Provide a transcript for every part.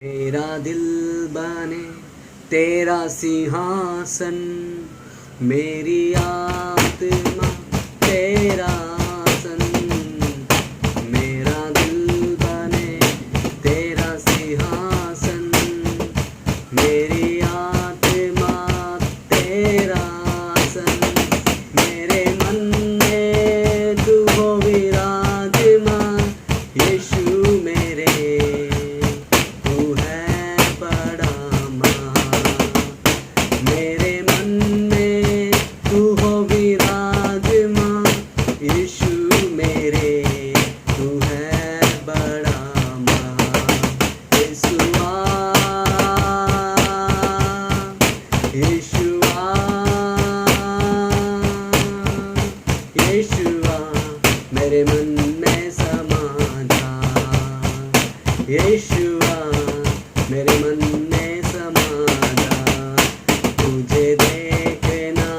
मेरा दिल बने तेरा सिंहासन, मेरी आत्मा तेरा आसन। मेरा दिल बने तेरा सिंहासन, मेरी आत्मा तेरा आसन। मेरे मन में तू हो विराजमान, यीशु मेरे तू है बड़ा महान। मेरे मन में तू हो विराजमान, यीशु मेरे तू है बड़ा महान। यीशुआ यीशुआ यीशुआ मेरे मन में समा जा। यीशुआ मेरे मन में समा जा। तुझे देखना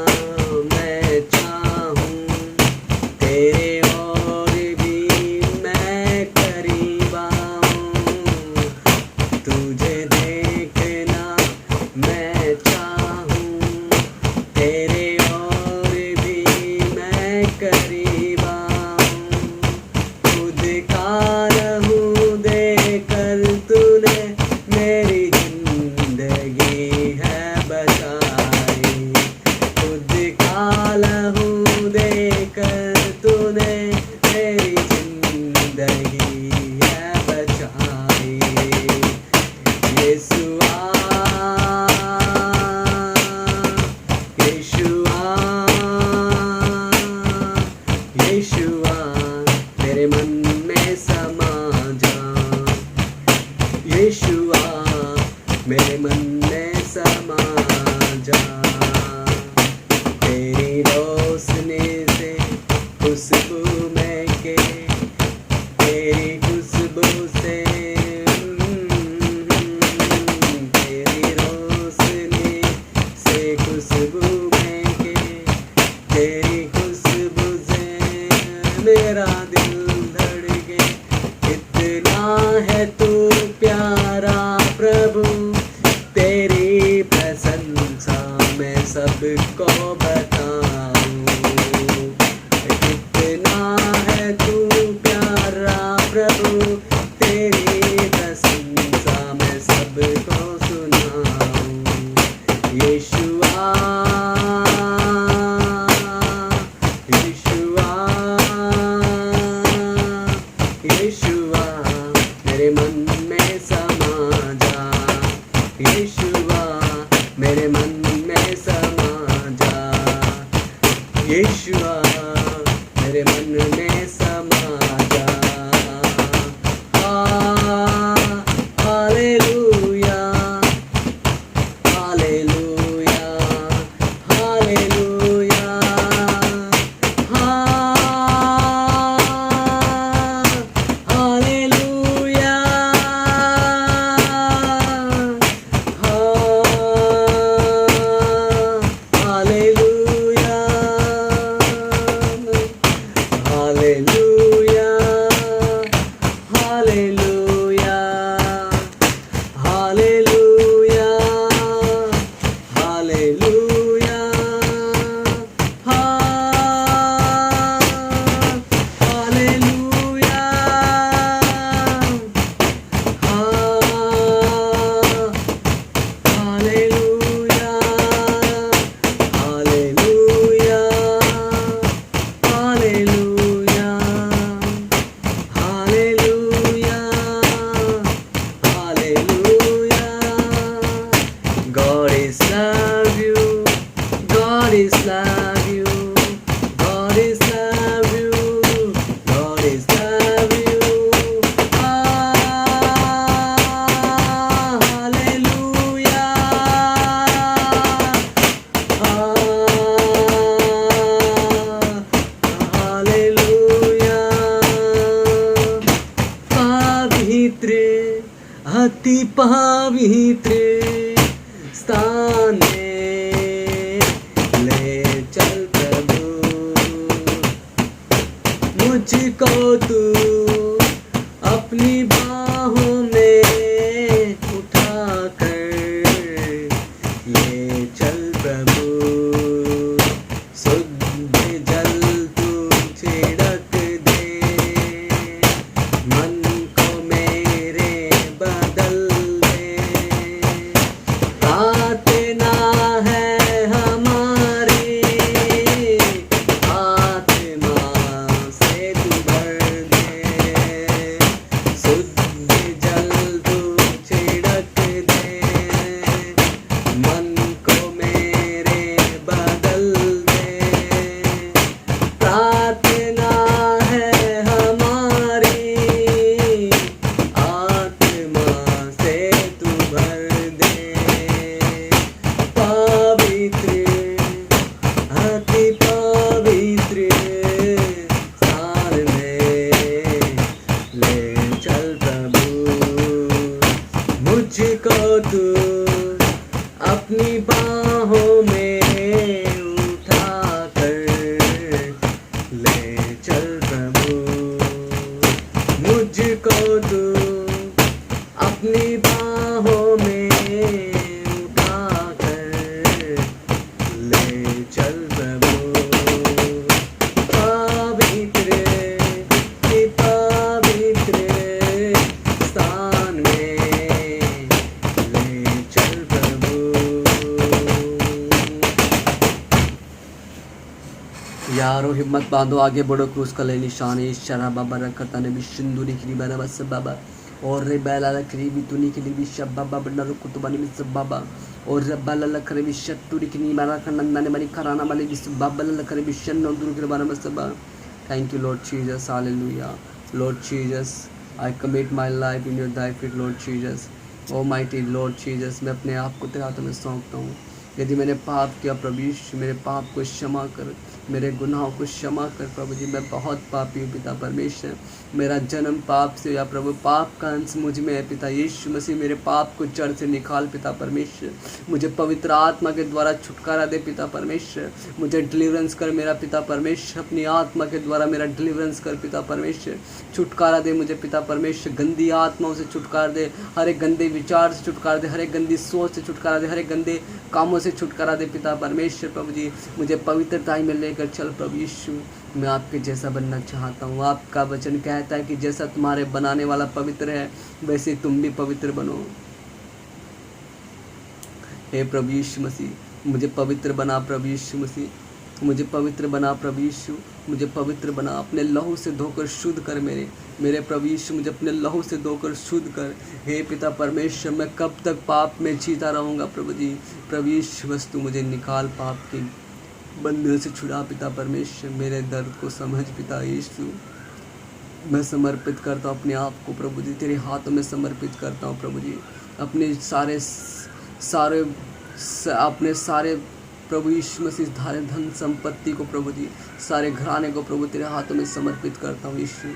मैं चाहूँ, तेरे और भी मैं करीब आऊँ। तुझे देखना मैं चाहूँ, तेरे और भी मैं करीब आऊँ। खुद का रहूं देकर तूने मेरी जिंदगी है बचाई। खुद का लहू देकर तूने मेरी जिंदगी है बचाई। यीशुआ यीशुआ यीशुआ मेरे मन में समा जा। यीशुआ मेरे मन में समा जा। तेरी रोशनी से खुशबू महके, तेरी खुशबू से तेरी रोशनी से खुशबू महके, तेरी खुशबू से मेरा दिल धड़के। इतना है तू प्यारा प्रभु, तेरी प्रशंसा मैं सबको बताऊं। कितना है तू प्यारा प्रभु, तेरी प्रशंसा मैं सबको सुनाऊं। यीशुआ यीशुआ यीशुआ मेरे मन में समा जा। यीशुआ मेरे मन में समा जा। यीशुआ मेरे मन में समा जा। Hallelujah hallelujah hallelujah hallelujah hallelujah hallelujah hallelujah hallelujah hallelujah hallelujah hallelujah hallelujah hallelujah hallelujah hallelujah. God is love you, God is love you, God is love you, God is love you. Hallelujah. Hallelujah. पवित्र अति पवित्र स्थान में ले चल प्रभु, मुझको तू अपनी बाहों में मुझको तू अपनी बाहों में उठा कर ले चल प्रभु, मुझको तू अपनी बाहों में उठा कर ले चल प्रभु। पवित्र की पवित्र स्थान में ले चल प्रभु। यारो हिम्मत बांधो, आगे बढ़ो, क्रूस का ले निशान है। शरा बाबा रखता ने भी सिंदूरी खरी बना बस बाबा और रे बैला लकरी भी तुनी के लिए भी शब बाबा बन्ना रुको तो बनी मिस बाबा और रब्बाला लकरे भी शट्टूरी की नी मारा खंडन ने बनी कराना वाली भी बाबा लकरे भी शन्नो दूर के बना बस बाबा। Thank you Lord Jesus, hallelujah Lord Jesus. I commit my life in your thy feet Lord Jesus, O mighty Lord Jesus. मैं अपने आप को तेरे हाथों में सौंपता हूँ। यदि मैंने पाप किया प्रभु यीशु, मेरे पाप को क्षमा कर, मेरे गुनाहों को क्षमा कर प्रभु जी। मैं बहुत पापी हूँ पिता परमेश्वर, मेरा जन्म पाप से या प्रभु, पाप का अंश मुझ में है पिता यीशु मसीह। मेरे पाप को जड़ से निकाल पिता परमेश्वर, मुझे पवित्र आत्मा के द्वारा छुटकारा दे पिता परमेश्वर। मुझे डिलीवरेंस कर मेरा पिता परमेश्वर, अपनी आत्मा के द्वारा मेरा डिलीवरेंस कर पिता परमेश्वर। छुटकारा दे मुझे पिता परमेश्वर, गंदी आत्माओं से छुटकारा दे, हर एक गंदे विचार से छुटकारा दे, हर एक गंदी सोच से छुटकारा दे, हर एक गंदे कामों से छुटकारा दे पिता परमेश्वर। प्रभु जी मुझे पवित्रता में लेकर चल प्रभु यीशु, मैं आपके जैसा बनना चाहता हूँ। आपका वचन कहता है कि जैसा तुम्हारे बनाने वाला पवित्र है वैसे तुम भी पवित्र बनो। हे प्रभु यीशु मसीह, मुझे पवित्र बना प्रभु यीशु मसीह, मुझे पवित्र बना प्रभु यीशु, मुझे पवित्र बना। अपने लहू से धोकर शुद्ध कर मेरे प्रभु यीशु, मुझे अपने लहू से धोकर शुद्ध कर। हे पिता परमेश्वर, मैं कब तक पाप में जीता रहूँगा प्रभु जी। प्रभु यीशु वस्तु मुझे निकाल, पाप की बंधन से छुड़ा पिता परमेश्वर। मेरे दर्द को समझ पिता यीशु, मैं समर्पित करता हूँ अपने आप को प्रभु जी, तेरे हाथों में समर्पित करता हूँ प्रभु जी। अपने सारे प्रभु यीशु मसीह धारे धन संपत्ति को प्रभु जी, सारे घराने को प्रभु तेरे हाथों में समर्पित करता हूँ यीशु।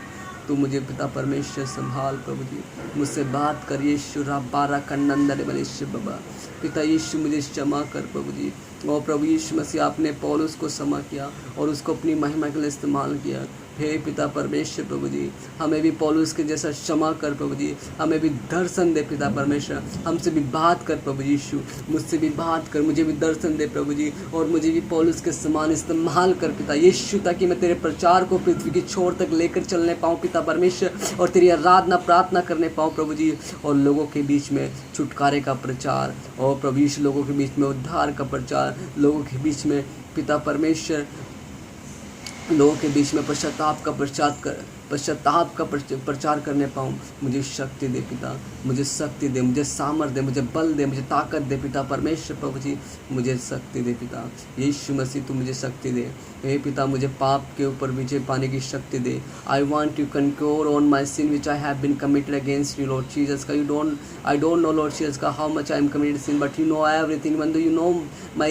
तो मुझे पिता परमेश्वर संभाल प्रभु जी, मुझसे बात कर यीशु। राबारा कन्नंदर बलेश्वर बाबा, पिता यीशु मुझे क्षमा कर प्रभु जी। और प्रभु यीशु मसीह, आपने पौलुस को क्षमा किया और उसको अपनी महिमा के लिए इस्तेमाल किया। हे पिता परमेश्वर प्रभु जी, हमें भी पौलुस के जैसा क्षमा कर प्रभु जी, हमें भी दर्शन दे पिता परमेश्वर। हमसे भी बात कर प्रभु यीशु, मुझसे भी बात कर, मुझे भी दर्शन दे प्रभु जी, और मुझे भी पौलुस के समान इस्तेमाल कर पिता यीशु, ताकि मैं तेरे प्रचार को पृथ्वी की छोर तक लेकर चलने पाऊँ पिता परमेश्वर, और तेरी आराधना प्रार्थना करने पाऊँ प्रभु जी, और लोगों के बीच में छुटकारे का प्रचार, और प्रभु यीशु लोगों के बीच में उद्धार का प्रचार, लोगों के बीच में पिता परमेश्वर, लोगों के बीच में पश्चाताप का प्रचार करने पाऊँ। मुझे शक्ति दे पिता, मुझे शक्ति दे, मुझे सामर्थ्य दे, मुझे बल दे, मुझे ताकत दे पिता परमेश्वर प्रभु जी, मुझे शक्ति दे पिता यीशु मसीह, तू मुझे शक्ति दे। हे पिता, मुझे पाप के ऊपर विजय पाने की शक्ति दे। I want to conquer on my sin which I have been committed against you Lord Jesus का। I don't know Lord Jesus का how much I am committed sin, but you know everything, even though you know my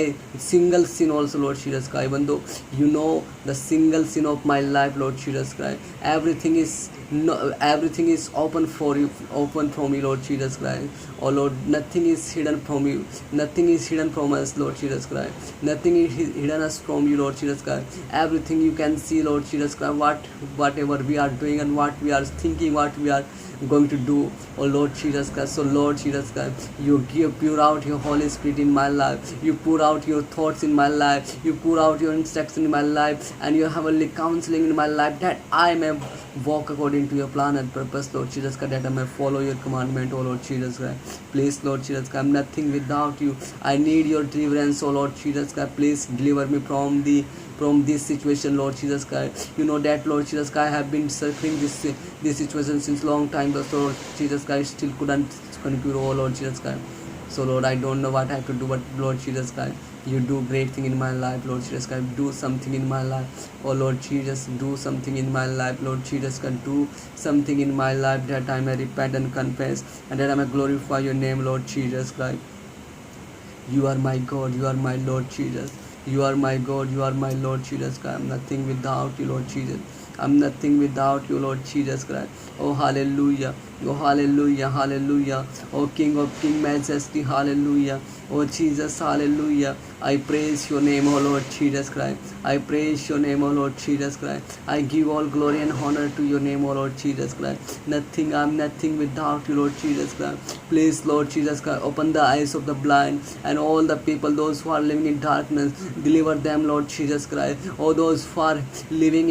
single sin also Lord Jesus का, even though you know the single sin of my life Lord Jesus Christ, everything is open for you, open from you Lord Jesus Christ. Oh Lord, nothing is hidden from you, nothing is hidden from us Lord Jesus Christ, nothing is hidden us from you Lord Jesus Christ. Everything you can see Lord Jesus Christ, whatever we are doing and what we are thinking, what we are going to do, oh Lord Jesus Christ. So Lord Jesus Christ, you pour out your Holy Spirit in my life, you pour out your thoughts in my life, you pour out your instruction in my life, and your heavenly counseling in my life, that I may walk according to your plan and purpose Lord Jesus Christ, that I may follow your commandment, oh Lord Jesus Christ. Please Lord Jesus Christ, I am nothing without you. I need your deliverance, oh Lord Jesus Christ. Please deliver me from this situation Lord Jesus Christ. You know that Lord Jesus Christ, I have been suffering this situation since long time, but Lord Jesus Christ still couldn't conclude, oh Lord Jesus Christ. So Lord, I don't know what I have to do, but Lord Jesus Christ, you do great thing in my life Lord Jesus Christ. Do something in my life, oh Lord Jesus, do something in my life Lord Jesus Christ. Do something in my life, that I may repent and confess, and that I may glorify your name Lord Jesus Christ. You are my God, you are my Lord Jesus. You are my God, you are my Lord Jesus Christ. I am nothing without you Lord Jesus. I'm nothing without you, Lord Jesus Christ. Oh, hallelujah. Oh, hallelujah, hallelujah. Oh, King of King, Majesty, hallelujah. Oh, Jesus, hallelujah. I praise your name, O Lord Jesus Christ. I praise your name, O Lord Jesus Christ. I give all glory and honor to your name, O Lord Jesus Christ. Nothing, I'm nothing without you, Lord Jesus Christ. Please, Lord Jesus Christ, open the eyes of the blind and all the people, those who are living in darkness, deliver them, Lord Jesus Christ. All those who are living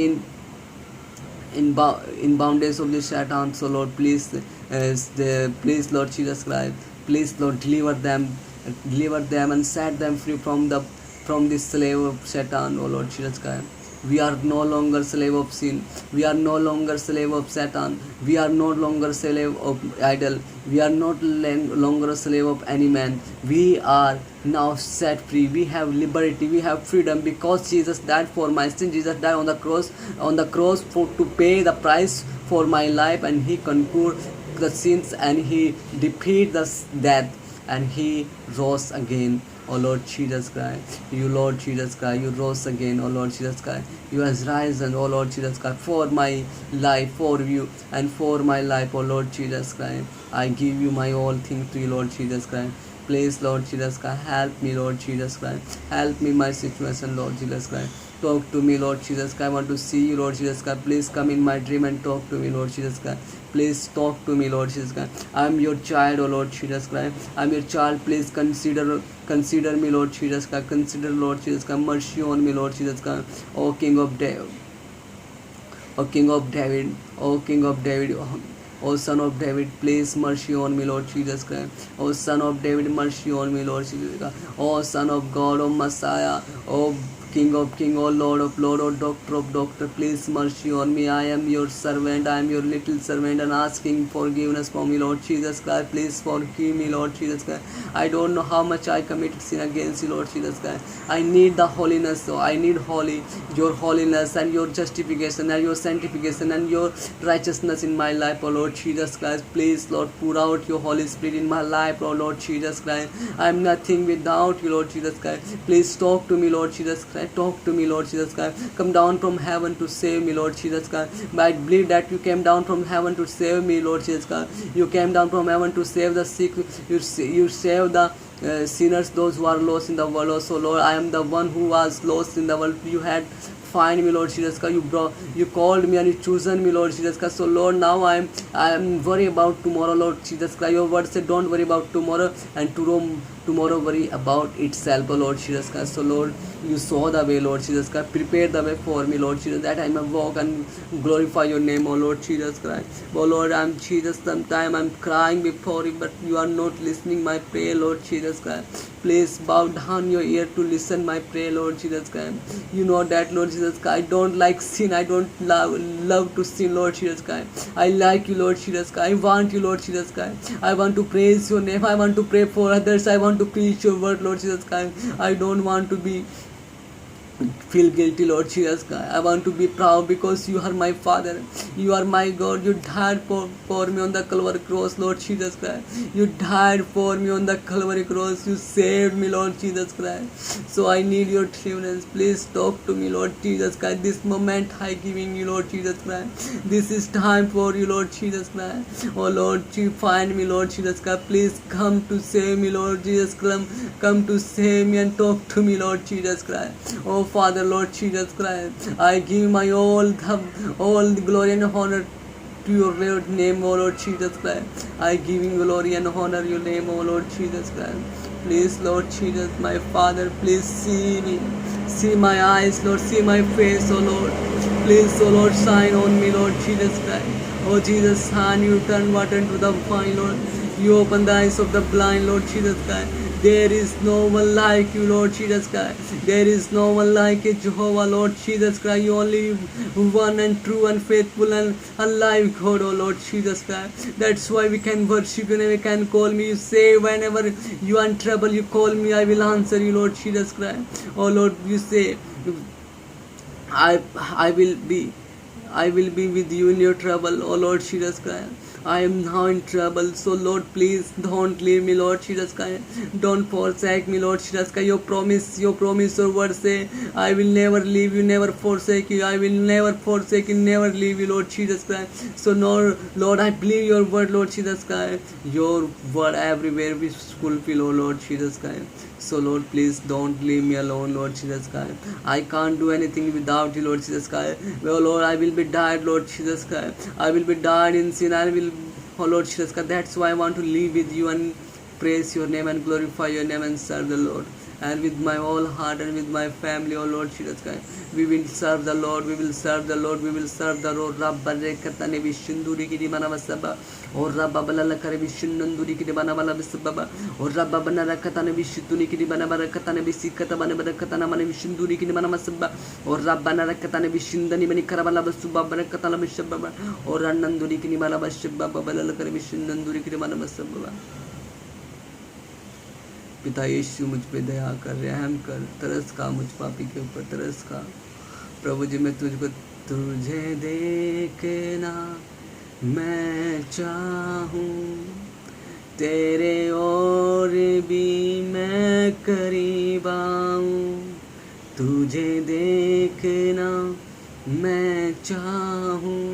in boundaries of the Satan, so Lord, please, please, Lord Jesus Christ, please, Lord, deliver them and set them free from the slave of Satan, O Lord Jesus Christ. We are no longer slave of sin. We are no longer slave of Satan. We are no longer slave of idol. We are not longer a slave of any man. We are now set free. We have liberty. We have freedom because Jesus died for my sin. Jesus died on the cross to pay the price for my life, and he conquered the sins and he defeated the death, and he rose again. Oh Lord Jesus Christ, you Lord Jesus Christ, you rose again, oh Lord Jesus Christ, you has risen, oh Lord Jesus Christ, for my life, for you, and for my life, oh Lord Jesus Christ. I give you my all things to you, Lord Jesus Christ. Please, Lord Jesus Christ, help me, Lord Jesus Christ. Help me in my situation, Lord Jesus Christ. Talk to me, Lord Jesus Christ. I want to see you, Lord Jesus Christ. Please come in my dream and talk to me, Lord Jesus Christ. Please talk to me, Lord Jesus Christ. I am your child, oh Lord Jesus Christ. I am your child. Please consider me, Lord Jesus Christ. Consider, Lord Jesus Christ. Mercy on me, Lord Jesus Christ. O King of David. O King of David. O King of David. O Son of David, please mercy on me, Lord Jesus Christ. O Son of David, mercy on me, Lord Jesus Christ. O Son of God, O Messiah, O King of King, O Lord of Lord, O Doctor of Doctor, please mercy on me. I am your servant, I am your little servant, and asking forgiveness from me, Lord Jesus Christ. Please forgive me, Lord Jesus Christ. I don't know how much I committed sin against you, Lord Jesus Christ. I need the holiness, so I need your holiness and your justification and your sanctification and your righteousness in my life, O Lord Jesus Christ. Please, Lord, pour out your Holy Spirit in my life, O Lord Jesus Christ. I am nothing without you, Lord Jesus Christ. Please talk to me, Lord Jesus Christ. Talk to me, Lord Jesus Christ. Come down from heaven to save me, Lord Jesus Christ. I believe that you came down from heaven to save me, Lord Jesus Christ. You came down from heaven to save the sick. You save the sinners, those who are lost in the world. Also, Lord, I am the one who was lost in the world. You had find me, Lord Jesus Christ. You called me and you chosen me, Lord Jesus Christ. So Lord, now I am worried about tomorrow, Lord Jesus Christ. Your word said, don't worry about tomorrow, and tomorrow worry about itself, oh Lord Jesus Christ. So Lord, you saw the way, Lord Jesus Christ. Prepare the way for me, Lord Jesus, that I may walk and glorify your name, oh Lord Jesus Christ. Oh Lord, I'm Jesus. Sometimes I'm crying before you, but you are not listening my prayer, Lord Jesus Christ. Please bow down your ear to listen my prayer, Lord Jesus Christ. You know that, Lord Jesus Christ. I don't like sin. I don't love to sin, Lord Jesus Christ. I like you, Lord Jesus Christ. I want you, Lord Jesus Christ. I want to praise your name. I want to pray for others. I want to preach your word, Lord Jesus Christ. I don't want to feel guilty, Lord Jesus Christ. I want to be proud because you are my Father. You are my God. You died for me on the Calvary cross, Lord Jesus Christ. You died for me on the Calvary cross. You saved me, Lord Jesus Christ. So I need your deliverance. Please talk to me, Lord Jesus Christ. This moment I giving you, Lord Jesus Christ. This is time for you, Lord Jesus Christ. Oh Lord, you find me, Lord Jesus Christ. Please come to save me, Lord Jesus Christ. Come to save me and talk to me, Lord Jesus Christ. Oh Father, Lord Jesus Christ, I give my all the glory and honor to your Lord name, O Lord Jesus Christ. I give you glory and honor your name, O Lord Jesus Christ. Please, Lord Jesus, my Father, please see me. See my eyes, Lord. See my face, O Lord. Please, O Lord, shine on me, Lord Jesus Christ. Oh Jesus, son, you turn water into the wine, Lord. You open the eyes of the blind, Lord Jesus Christ. There is no one like you, Lord Jesus Christ. There is no one like you, Jehovah, Lord Jesus Christ. You only one and true and faithful and alive God, oh Lord Jesus Christ. That's why we can worship you and we can call me. You say whenever you are in trouble, you call me, I will answer you, Lord Jesus Christ. Oh Lord, you say, I will be with you in your trouble, oh Lord Jesus Christ. I am now in trouble. So Lord, please don't leave me, Lord Jesus Christ. Don't forsake me, Lord Jesus Christ. Your promise, your word say, I will never leave you, never forsake you. I will never forsake you, never leave you, Lord Jesus Christ. So Lord, I believe your word, Lord Jesus Christ. Your word everywhere we fulfill, oh Lord Jesus Christ. So Lord, please don't leave me alone, Lord Jesus Christ. I can't do anything without you, Lord Jesus Christ. Well, Lord, I will be died, Lord Jesus Christ. I will be died in sin. I will, oh Lord Jesus Christ. That's why I want to live with you and praise your name and glorify your name and serve the Lord. And with my whole heart and with my family, oh Lord Jesus Christ, we will serve the Lord, we will serve the Lord, we will serve the Lord. Rabba rekatane vishunduri kidi manavasaba, or Rabba balala kare vishunduri kidi manavala bisababa, or Rabba banara katane vishutuni kidi manavara katane visikata manavara katana mane vishunduri kidi manamasaba, or Rabba narakatane vishundani mani karavala basuba barakatala bishababa, or Rananduri kidi manavashababa balala kare vishunduri kidi manamasaba. पिता यीशु मुझ पे दया कर, रहम कर, तरस खा मुझ पापी के ऊपर, तरस खा प्रभु जी। मैं तुझे देखना मैं चाहूँ, तेरे और भी मैं करीब आऊँ। तुझे देखना मैं चाहूँ,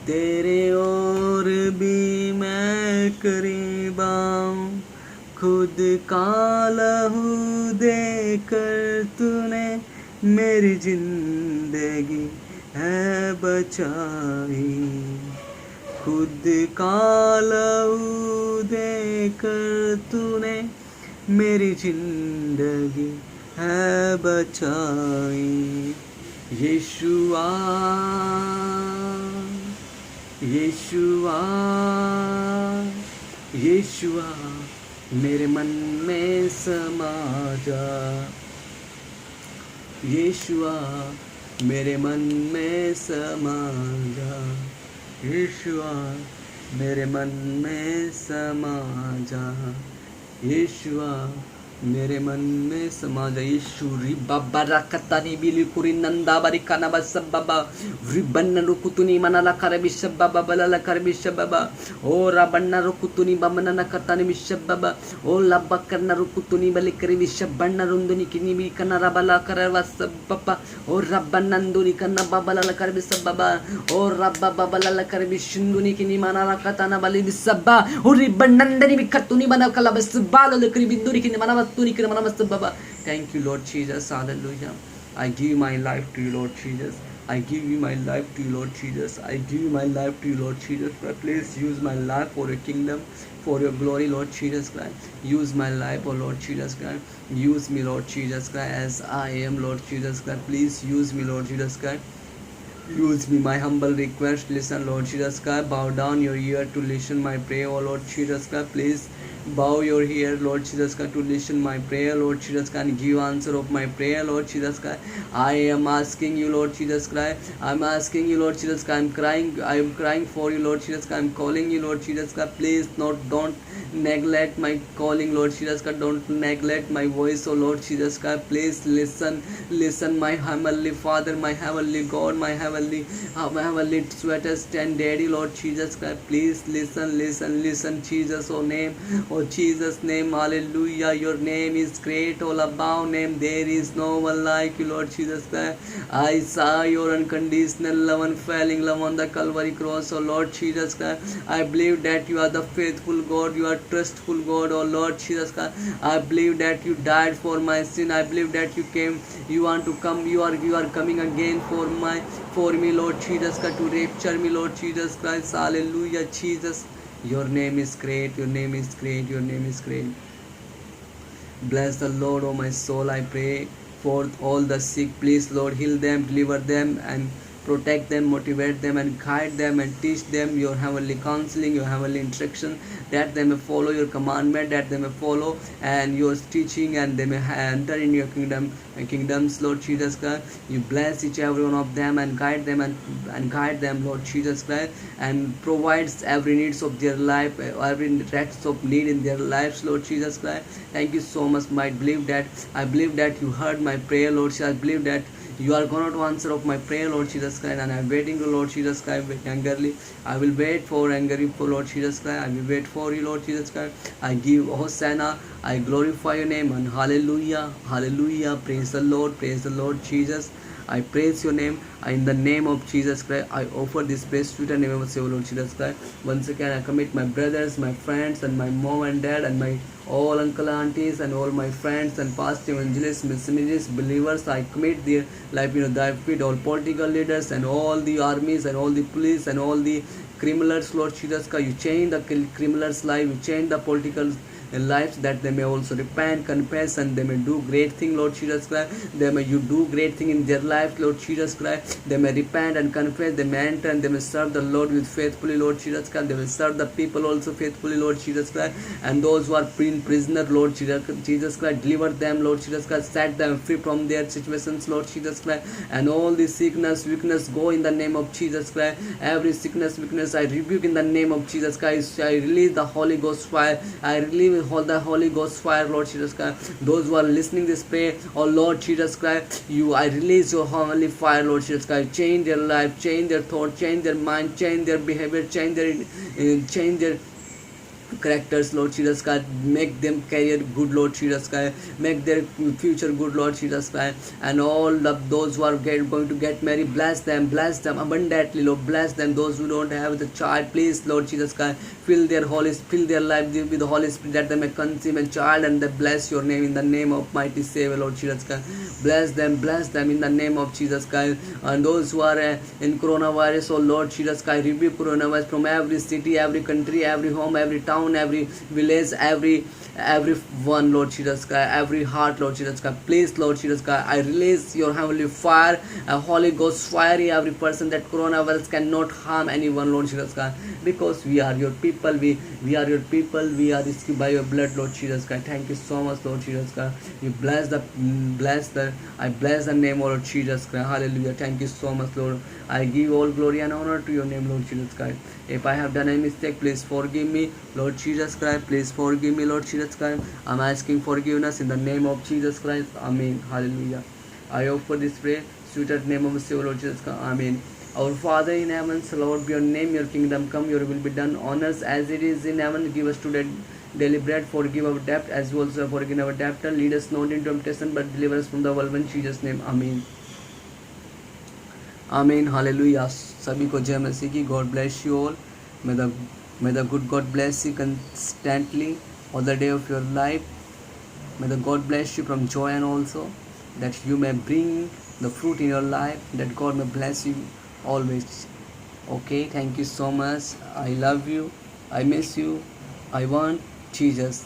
तेरे और भी मैं करीब आऊँ। खुद का लहू देकर तूने मेरी जिंदगी है बचाई। खुद का लहू देकर तूने मेरी जिंदगी है बचाई। यीशुआ यीशुआ यीशुआ मेरे मन में समा जा। यीशुआ मेरे मन में समा जा। यीशुआ मेरे मन में समा जा। यीशुआ मेरे मन में समा जा। यीशु रिबाबा रकतानी बिलिकुरी नंदा बारिकाना बसबाबा रिबन्ना रुकुतुनी मनला करबिशबाबा बलला करबिशबाबा ओ रबन्ना रुकुतुनी बमना नकतानी बिशबाबा ओ लबकरना रुकुतुनी बलिकरी बिशबन्ना रुंदुनी किनी बिकना रबला करवसबाबा ओ रबन्नंदुनी कना बबलला करबिशबाबा ओ रब्बा बबलला करबिशुंदुनी किनी मनला कताना बलि बिशबा ओ रिबन्नंदनी बिकतुनी बना कलबसबाला लकरी बिंदुनी किनी मना Thank you, Lord Jesus. Hallelujah. I give my life to you, Lord Jesus. I give you my life to you, Lord Jesus. I give you my life to you, Lord Jesus. Please use my life for your kingdom, for your glory, Lord Jesus Christ. Use my life, oh Lord Jesus Christ. Use me, Lord Jesus Christ, as I am, Lord Jesus Christ. Please use me, Lord Jesus Christ. Use me, my humble request. Listen, Lord Jesus Christ. Bow down your ear to listen my prayer, oh Lord Jesus Christ. Please bow your ear, Lord Jesus Christ, to listen my prayer, Lord Jesus Christ, and give answer of my prayer, Lord Jesus Christ. I am asking you, Lord Jesus Christ. I'm asking you, Lord Jesus Christ. I am crying for you, Lord Jesus Christ. I'm calling you, Lord Jesus Christ. Please don't neglect my calling, Lord Jesus Christ. Don't neglect my voice, oh Lord Jesus Christ. Please listen, my heavenly Father, my heavenly God, my heavenly sweetest and daddy, Lord Jesus Christ. Please listen, Jesus, oh Jesus' name, hallelujah. Your name is great, all above name. There is no one like you, Lord Jesus Christ. I saw your unconditional love and failing love on the Calvary cross, oh Lord Jesus Christ. I believe that you are the faithful God, you are trustful God, oh Lord Jesus Christ. I believe that you died for my sin. I believe that you came, you want to come, you are coming again for me, Lord Jesus Christ, to rapture me, Lord Jesus Christ. Hallelujah, Jesus. Your name is great, your name is great, your name is great. Bless the Lord, oh my soul. I pray for all the sick. Please, Lord, heal them, deliver them, and protect them, motivate them, and guide them, and teach them your heavenly counseling, your heavenly instruction, that they may follow your commandment, that they may follow and your teaching, and they may enter in your kingdoms, Lord Jesus Christ. You bless each every one of them and guide them and guide them, Lord Jesus Christ, and provides every needs of their life, every rest of need in their lives, Lord Jesus Christ. Thank you so much. I believe that you heard my prayer, Lord. I believe that You are going to answer of my prayer, Lord Jesus Christ, and I'm waiting to Lord Jesus Christ angrily. I will wait for angrily for Lord Jesus Christ. I will wait for you, Lord Jesus Christ. I give Hosanna. I glorify your name and hallelujah, hallelujah. Praise the Lord Jesus. I praise your name. In the name of Jesus Christ, I offer this praise to the name of Savior Lord Jesus Christ. Once again, I commit my brothers, my friends, and my mom and dad, and my all uncle aunties, and all my friends and past evangelists, missionaries, believers. I commit their life, thy feet, all political leaders, and all the armies, and all the police, and all the criminals, Lord Jesus Christ. You change the criminals' life. You change the political lives, that they may also repent, confess, and they may do great thing, Lord Jesus Christ. They may you do great thing in their life, Lord Jesus Christ. They may repent and confess. They may enter and they may serve the Lord with faithfully, Lord Jesus Christ. They will serve the people also faithfully, Lord Jesus Christ. And those who are in prisoner, Lord Jesus Christ, deliver them, Lord Jesus Christ. Set them free from their situations, Lord Jesus Christ. And all the sickness, weakness, go in the name of Jesus Christ. Every sickness, weakness, I rebuke in the name of Jesus Christ. I release the Holy Ghost fire. I release the Holy Ghost fire, Lord Jesus Christ. Those who are listening this prayer, oh Lord Jesus Christ, I release your holy fire, Lord Jesus Christ. Change their life, change their thought, change their mind, change their behavior, change their characters, Lord Jesus Christ. Make them career good, Lord Jesus Christ. Make their future good, Lord Jesus Christ. And all of those who are going to get married, bless them abundantly, Lord. Bless them. Those who don't have the child, please, Lord Jesus Christ, fill their life with the Holy Spirit, that they may conceive a child, and they bless your name in the name of mighty Savior, Lord Jesus Christ. Bless them in the name of Jesus Christ. And those who are in coronavirus, oh Lord Jesus Christ, rebuke coronavirus from every city, every country, every home, every town, every village, every one, Lord Jesus Christ, every heart, Lord Jesus Christ. Please, Lord Jesus Christ, I release your heavenly fire, a Holy Ghost fire, every person, that coronavirus cannot harm anyone, Lord Jesus Christ, because we are your people. We are your people. We are rescued by your blood, Lord Jesus Christ. Thank you so much, Lord Jesus Christ. You I bless the name of Lord Jesus Christ. Hallelujah. Thank you so much, Lord. I give all glory and honor to your name, Lord Jesus Christ. If I have done any mistake, please forgive me, Lord Jesus Christ. Please forgive me, Lord Jesus Christ. I'm asking forgiveness in the name of Jesus Christ. Amen. Hallelujah. I offer this prayer, sweeter name of the Savior, Lord Jesus Christ. Amen. Our Father in heaven, hallowed be your name. Your kingdom come. Your will be done on us as it is in heaven. Give us today daily bread. Forgive our debt as we also forgive our debtor. Lead us not into temptation, but deliver us from the evil one. In Jesus' name. Amen. Amen. Hallelujah. सभी को जय मसीह की. God bless you all. May the good God bless you constantly all the day of your life. May the God bless you from joy, and also that you may bring the fruit in your life, that God may bless you always. Okay, thank you so much. I love you. I miss you. I want Jesus.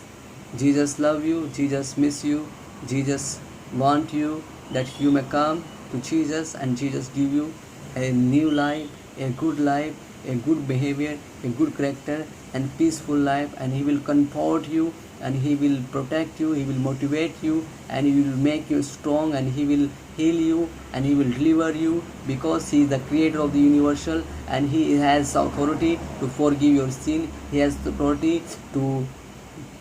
Jesus love you. Jesus miss you. Jesus want you, that you may come to Jesus, and Jesus give you a new life, a good behavior, a good character, and peaceful life. And He will comfort you, and He will protect you, He will motivate you, and He will make you strong, and He will heal you, and He will deliver you, because He is the creator of the universal, and He has authority to forgive your sin. He has the authority to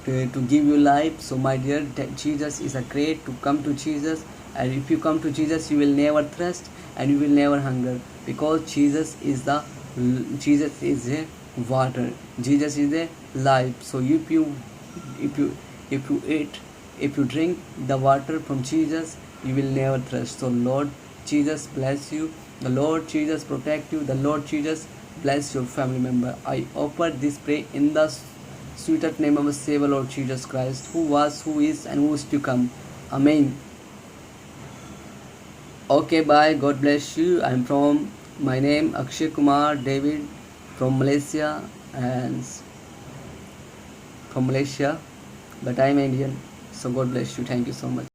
give you life. So my dear, Jesus is a great to come to Jesus. And if you come to Jesus, you will never thirst and you will never hunger, because Jesus is a water. Jesus is a life. So if you drink the water from Jesus, you will never thirst. So Lord Jesus bless you. The Lord Jesus protect you. The Lord Jesus bless your family member. I offer this prayer in the sweetest name of the Savior Lord Jesus Christ, who was, who is, and who is to come. Amen. Okay, bye. God bless you. I'm from my name Akshay Kumar David from Malaysia, but I'm Indian. So God bless you. Thank you so much.